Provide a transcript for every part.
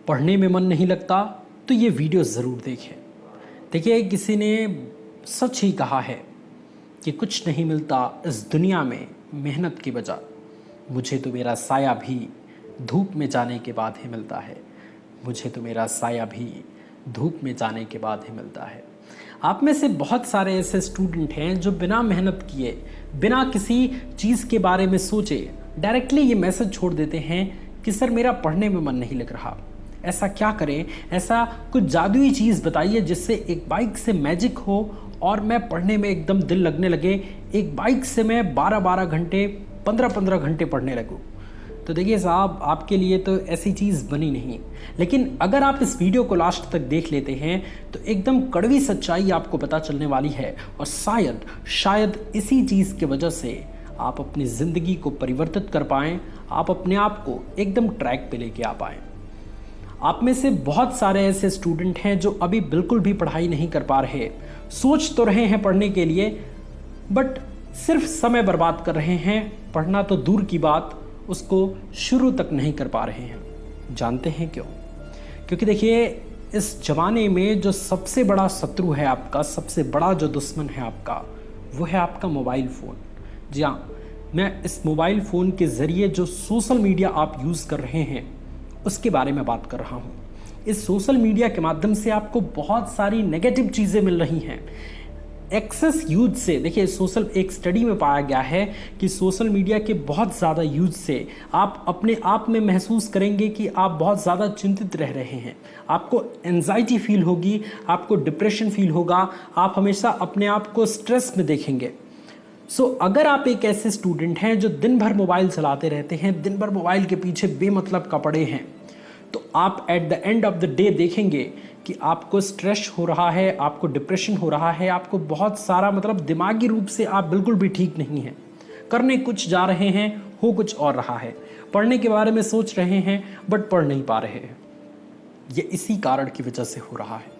पढ़ने में मन नहीं लगता तो ये वीडियो ज़रूर देखें। देखिए, किसी ने सच ही कहा है कि कुछ नहीं मिलता इस दुनिया में मेहनत की बजाय। मुझे तो मेरा साया भी धूप में जाने के बाद ही मिलता है। मुझे तो मेरा साया भी धूप में जाने के बाद ही मिलता है। आप में से बहुत सारे ऐसे स्टूडेंट हैं जो बिना मेहनत किए, बिना किसी चीज़ के बारे में सोचे डायरेक्टली ये मैसेज छोड़ देते हैं कि सर मेरा पढ़ने में मन नहीं लग रहा। ऐसा क्या करें, ऐसा कुछ जादुई चीज़ बताइए जिससे एक बाइक से मैजिक हो और मैं पढ़ने में एकदम दिल लगने लगे। एक बाइक से मैं 12-12 घंटे, 15-15 घंटे पढ़ने लगूँ। तो देखिए साहब, आपके लिए तो ऐसी चीज़ बनी नहीं। लेकिन अगर आप इस वीडियो को लास्ट तक देख लेते हैं तो एकदम कड़वी सच्चाई आपको पता चलने वाली है और शायद इसी चीज़ की वजह से आप अपनी ज़िंदगी को परिवर्तित कर पाएँ, आप अपने आप को एकदम ट्रैक पे लेके आ पाएँ। आप में से बहुत सारे ऐसे स्टूडेंट हैं जो अभी बिल्कुल भी पढ़ाई नहीं कर पा रहे, सोच तो रहे हैं पढ़ने के लिए बट सिर्फ समय बर्बाद कर रहे हैं। पढ़ना तो दूर की बात, उसको शुरू तक नहीं कर पा रहे हैं। जानते हैं क्यों? क्योंकि देखिए, इस ज़माने में जो सबसे बड़ा शत्रु है आपका, सबसे बड़ा जो दुश्मन है आपका, वो है आपका मोबाइल फ़ोन। जी हाँ, मैं इस मोबाइल फ़ोन के ज़रिए जो सोशल मीडिया आप यूज़ कर रहे हैं उसके बारे में बात कर रहा हूँ। इस सोशल मीडिया के माध्यम से आपको बहुत सारी नेगेटिव चीज़ें मिल रही हैं। एक्सेस यूज से, देखिए एक स्टडी में पाया गया है कि सोशल मीडिया के बहुत ज़्यादा यूज से आप अपने आप में महसूस करेंगे कि आप बहुत ज़्यादा चिंतित रह रहे हैं। आपको एंजाइटी फील होगी, आपको डिप्रेशन फील होगा, आप हमेशा अपने आप को स्ट्रेस में देखेंगे। अगर आप एक ऐसे स्टूडेंट हैं जो दिन भर मोबाइल चलाते रहते हैं, दिन भर मोबाइल के पीछे बेमतलब का पड़े हैं, तो आप at the end of the day देखेंगे कि आपको स्ट्रेस हो रहा है, आपको डिप्रेशन हो रहा है, आपको बहुत सारा दिमागी रूप से आप बिल्कुल भी ठीक नहीं हैं। करने कुछ जा रहे हैं, हो कुछ और रहा है। पढ़ने के बारे में सोच रहे हैं बट पढ़ नहीं पा रहे हैं। ये इसी कारण की वजह से हो रहा है।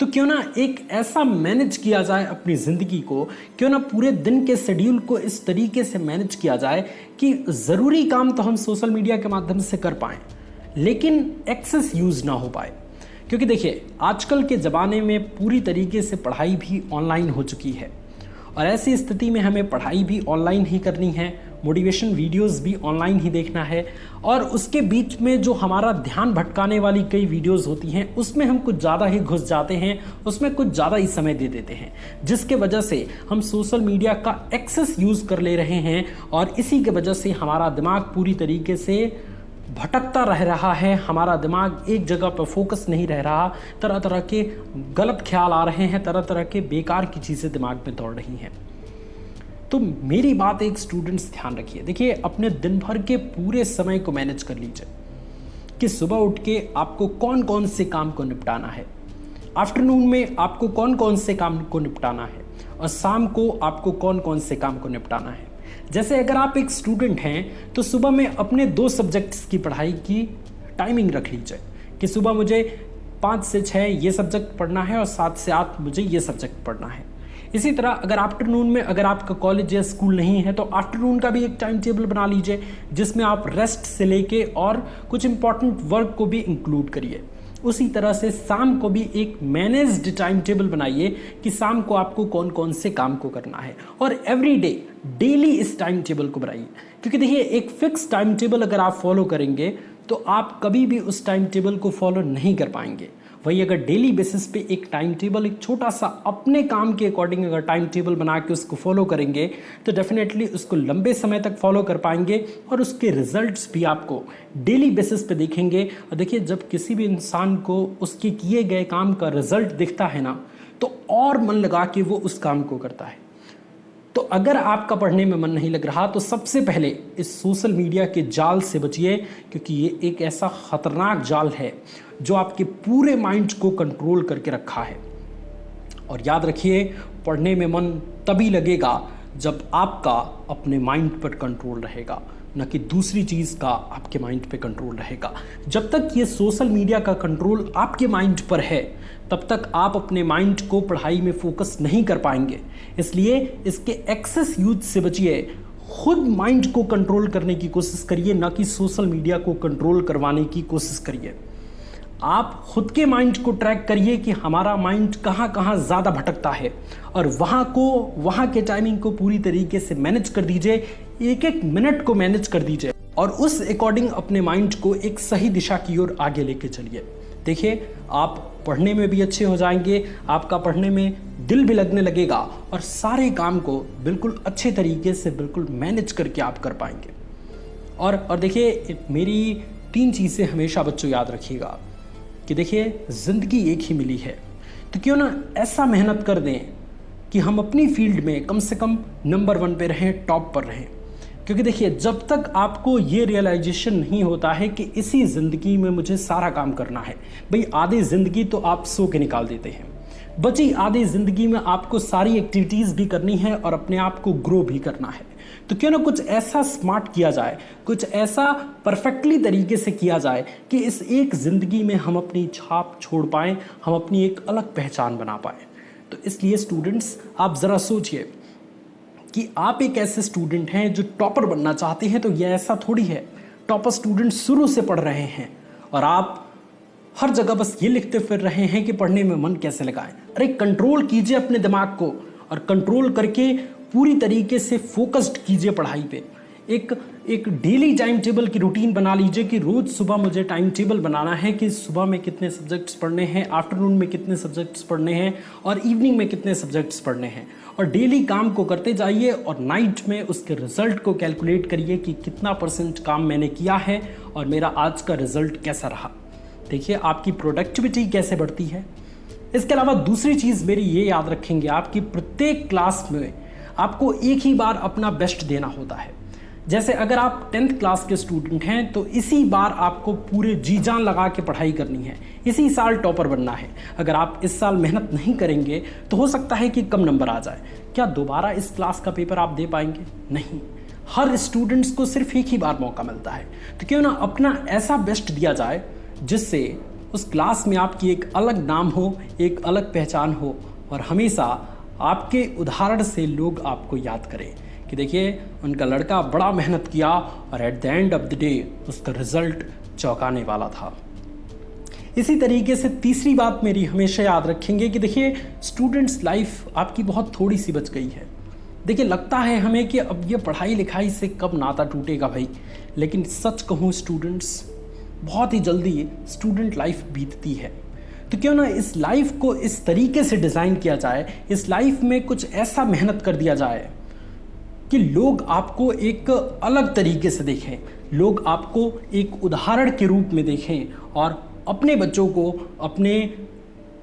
तो क्यों ना एक ऐसा मैनेज किया जाए अपनी ज़िंदगी को, क्यों ना पूरे दिन के शेड्यूल को इस तरीके से मैनेज किया जाए कि ज़रूरी काम तो हम सोशल मीडिया के माध्यम से कर पाएँ लेकिन एक्सेस यूज़ ना हो पाए। क्योंकि देखिए, आजकल के ज़माने में पूरी तरीके से पढ़ाई भी ऑनलाइन हो चुकी है और ऐसी स्थिति में हमें पढ़ाई भी ऑनलाइन ही करनी है, मोटिवेशन वीडियोस भी ऑनलाइन ही देखना है और उसके बीच में जो हमारा ध्यान भटकाने वाली कई वीडियोस होती हैं उसमें हम कुछ ज़्यादा ही घुस जाते हैं, उसमें कुछ ज़्यादा ही समय दे देते हैं, जिसके वजह से हम सोशल मीडिया का एक्सेस यूज़ कर ले रहे हैं और इसी के वजह से हमारा दिमाग पूरी तरीके से भटकता रह रहा है। हमारा दिमाग एक जगह पर फोकस नहीं रह रहा, तरह तरह के गलत ख्याल आ रहे हैं, तरह तरह के बेकार की चीज़ें दिमाग में दौड़ रही हैं। तो मेरी बात एक स्टूडेंट्स ध्यान रखिए। देखिए, अपने दिन भर के पूरे समय को मैनेज कर लीजिए कि सुबह उठ के आपको कौन कौन से काम को निपटाना है, आफ्टरनून में आपको कौन कौन से काम को निपटाना है और शाम को आपको कौन कौन से काम को निपटाना है। जैसे अगर आप एक स्टूडेंट हैं तो सुबह में अपने 2 सब्जेक्ट्स की पढ़ाई की टाइमिंग रख लीजिए कि सुबह मुझे 5 से 6 ये सब्जेक्ट पढ़ना है और 7 से 8 मुझे ये सब्जेक्ट पढ़ना है। इसी तरह अगर आफ्टरनून में अगर आपका कॉलेज या स्कूल नहीं है तो आफ्टरनून का भी एक टाइम टेबल बना लीजिए जिसमें आप रेस्ट से लेके और कुछ इंपॉर्टेंट वर्क को भी इंक्लूड करिए। उसी तरह से शाम को भी एक मैनेज्ड टाइम टेबल बनाइए कि शाम को आपको कौन कौन से काम को करना है और एवरी डे डेली इस टाइम टेबल को बनाइए। क्योंकि देखिए, एक फिक्स टाइम टेबल अगर आप फॉलो करेंगे तो आप कभी भी उस टाइम टेबल को फॉलो नहीं कर पाएंगे। वही अगर डेली बेसिस पे एक टाइम टेबल, एक छोटा सा अपने काम के अकॉर्डिंग अगर टाइम टेबल बना के उसको फॉलो करेंगे तो डेफिनेटली उसको लंबे समय तक फॉलो कर पाएंगे और उसके रिजल्ट्स भी आपको डेली बेसिस पे दिखेंगे। और देखिए, जब किसी भी इंसान को उसके किए गए काम का रिजल्ट दिखता है ना तो और मन लगा के वो उस काम को करता है। तो अगर आपका पढ़ने में मन नहीं लग रहा तो सबसे पहले इस सोशल मीडिया के जाल से बचिए, क्योंकि ये एक ऐसा खतरनाक जाल है जो आपके पूरे माइंड को कंट्रोल करके रखा है। और याद रखिए, पढ़ने में मन तभी लगेगा जब आपका अपने माइंड पर कंट्रोल रहेगा, न कि दूसरी चीज़ का आपके माइंड पे कंट्रोल रहेगा। जब तक ये सोशल मीडिया का कंट्रोल आपके माइंड पर है तब तक आप अपने माइंड को पढ़ाई में फोकस नहीं कर पाएंगे। इसलिए इसके एक्सेस यूज से बचिए, खुद माइंड को कंट्रोल करने की कोशिश करिए, ना कि सोशल मीडिया को कंट्रोल करवाने की कोशिश करिए। आप खुद के माइंड को ट्रैक करिए कि हमारा माइंड कहाँ कहाँ ज़्यादा भटकता है, और वहाँ के टाइमिंग को पूरी तरीके से मैनेज कर दीजिए, एक एक मिनट को मैनेज कर दीजिए और उस अकॉर्डिंग अपने माइंड को एक सही दिशा की ओर आगे लेके चलिए। देखिए, आप पढ़ने में भी अच्छे हो जाएंगे, आपका पढ़ने में दिल भी लगने लगेगा और सारे काम को बिल्कुल अच्छे तरीके से बिल्कुल मैनेज करके आप कर पाएंगे। और देखिए, मेरी 3 चीज़ें हमेशा बच्चों याद रखिएगा कि देखिए, ज़िंदगी एक ही मिली है, तो क्यों ना ऐसा मेहनत कर दें कि हम अपनी फील्ड में कम से कम नंबर 1 पे रहें, टॉप पर रहें। क्योंकि देखिए, जब तक आपको ये रियलाइजेशन नहीं होता है कि इसी ज़िंदगी में मुझे सारा काम करना है, भाई आधी ज़िंदगी तो आप सो के निकाल देते हैं, बची आधी ज़िंदगी में आपको सारी एक्टिविटीज़ भी करनी है और अपने आप को ग्रो भी करना है। तो क्यों ना कुछ ऐसा स्मार्ट किया जाए, कुछ ऐसा परफेक्टली तरीके से किया जाए कि इस एक ज़िंदगी में हम अपनी छाप छोड़ पाएँ, हम अपनी एक अलग पहचान बना पाएँ। तो इसलिए स्टूडेंट्स, आप ज़रा सोचिए कि आप एक ऐसे स्टूडेंट हैं जो टॉपर बनना चाहते हैं, तो ये ऐसा थोड़ी है। टॉपर स्टूडेंट शुरू से पढ़ रहे हैं और आप हर जगह बस ये लिखते फिर रहे हैं कि पढ़ने में मन कैसे लगाएं। अरे कंट्रोल कीजिए अपने दिमाग को और कंट्रोल करके पूरी तरीके से फोकस्ड कीजिए पढ़ाई पे। एक डेली टाइम टेबल की रूटीन बना लीजिए कि रोज़ सुबह मुझे टाइम टेबल बनाना है कि सुबह में कितने सब्जेक्ट्स पढ़ने हैं, आफ्टरनून में कितने सब्जेक्ट्स पढ़ने हैं और इवनिंग में कितने सब्जेक्ट्स पढ़ने हैं, और डेली काम को करते जाइए और नाइट में उसके रिज़ल्ट को कैलकुलेट करिए कि कितना % काम मैंने किया है और मेरा आज का रिज़ल्ट कैसा रहा। देखिए, आपकी प्रोडक्टिविटी कैसे बढ़ती है। इसके अलावा दूसरी चीज़ मेरी ये याद रखेंगे आप कि प्रत्येक क्लास में आपको एक ही बार अपना बेस्ट देना होता है। जैसे अगर आप 10th क्लास के स्टूडेंट हैं तो इसी बार आपको पूरे जी जान लगा के पढ़ाई करनी है, इसी साल टॉपर बनना है। अगर आप इस साल मेहनत नहीं करेंगे तो हो सकता है कि कम नंबर आ जाए। क्या दोबारा इस क्लास का पेपर आप दे पाएंगे? नहीं। हर स्टूडेंट्स को सिर्फ एक ही बार मौका मिलता है, तो क्यों ना अपना ऐसा बेस्ट दिया जाए जिससे उस क्लास में आपकी एक अलग नाम हो, एक अलग पहचान हो और हमेशा आपके उदाहरण से लोग आपको याद करें कि देखिए, उनका लड़का बड़ा मेहनत किया और at the end of the day उसका रिजल्ट चौंकाने वाला था। इसी तरीके से तीसरी बात मेरी हमेशा याद रखेंगे कि देखिए, स्टूडेंट्स लाइफ आपकी बहुत थोड़ी सी बच गई है। देखिए, लगता है हमें कि अब ये पढ़ाई लिखाई से कब नाता टूटेगा भाई, लेकिन सच कहूँ स्टूडेंट्स, बहुत ही जल्दी स्टूडेंट लाइफ बीतती है। तो क्यों ना इस लाइफ को इस तरीके से डिज़ाइन किया जाए, इस लाइफ में कुछ ऐसा मेहनत कर दिया जाए कि लोग आपको एक अलग तरीके से देखें, लोग आपको एक उदाहरण के रूप में देखें और अपने बच्चों को, अपने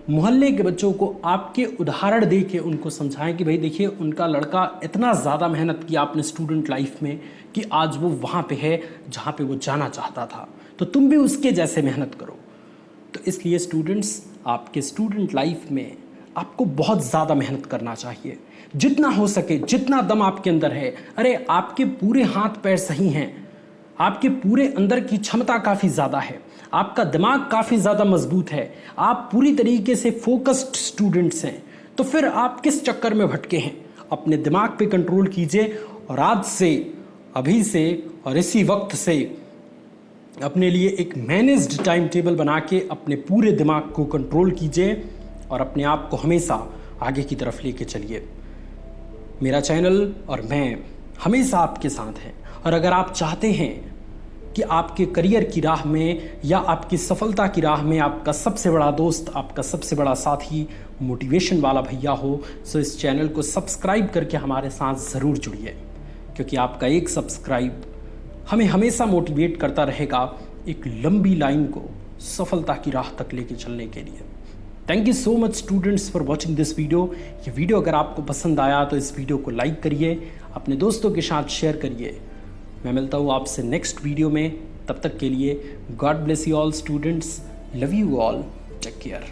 मोहल्ले के बच्चों को आपके उदाहरण दे के उनको समझाएं कि भाई देखिए, उनका लड़का इतना ज़्यादा मेहनत किया अपने स्टूडेंट लाइफ में कि आज वो वहाँ पे है जहाँ पे वो जाना चाहता था, तो तुम भी उसके जैसे मेहनत करो। तो इसलिए स्टूडेंट्स, आपके स्टूडेंट लाइफ में आपको बहुत ज़्यादा मेहनत करना चाहिए, जितना हो सके, जितना दम आपके अंदर है। अरे आपके पूरे हाथ पैर सही हैं, आपके पूरे अंदर की क्षमता काफ़ी ज़्यादा है, आपका दिमाग काफ़ी ज़्यादा मजबूत है, आप पूरी तरीके से फोकस्ड स्टूडेंट्स हैं, तो फिर आप किस चक्कर में भटके हैं? अपने दिमाग पे कंट्रोल कीजिए और आज से, अभी से और इसी वक्त से अपने लिए एक मैनेज्ड टाइम टेबल बना के अपने पूरे दिमाग को कंट्रोल कीजिए और अपने आप को हमेशा आगे की तरफ लेके चलिए। मेरा चैनल और मैं हमेशा आपके साथ हैं, और अगर आप चाहते हैं कि आपके करियर की राह में या आपकी सफलता की राह में आपका सबसे बड़ा दोस्त, आपका सबसे बड़ा साथी मोटिवेशन वाला भैया हो, तो इस चैनल को सब्सक्राइब करके हमारे साथ ज़रूर जुड़िए, क्योंकि आपका एक सब्सक्राइब हमें हमेशा मोटिवेट करता रहेगा एक लंबी लाइन को सफलता की राह तक लेके चलने के लिए। Thank you so much students for watching this video. ये वीडियो अगर आपको पसंद आया तो इस वीडियो को लाइक करिए, अपने दोस्तों के साथ शेयर करिए। मैं मिलता हूँ आपसे नेक्स्ट वीडियो में, तब तक के लिए God bless you all students, love you all, take care.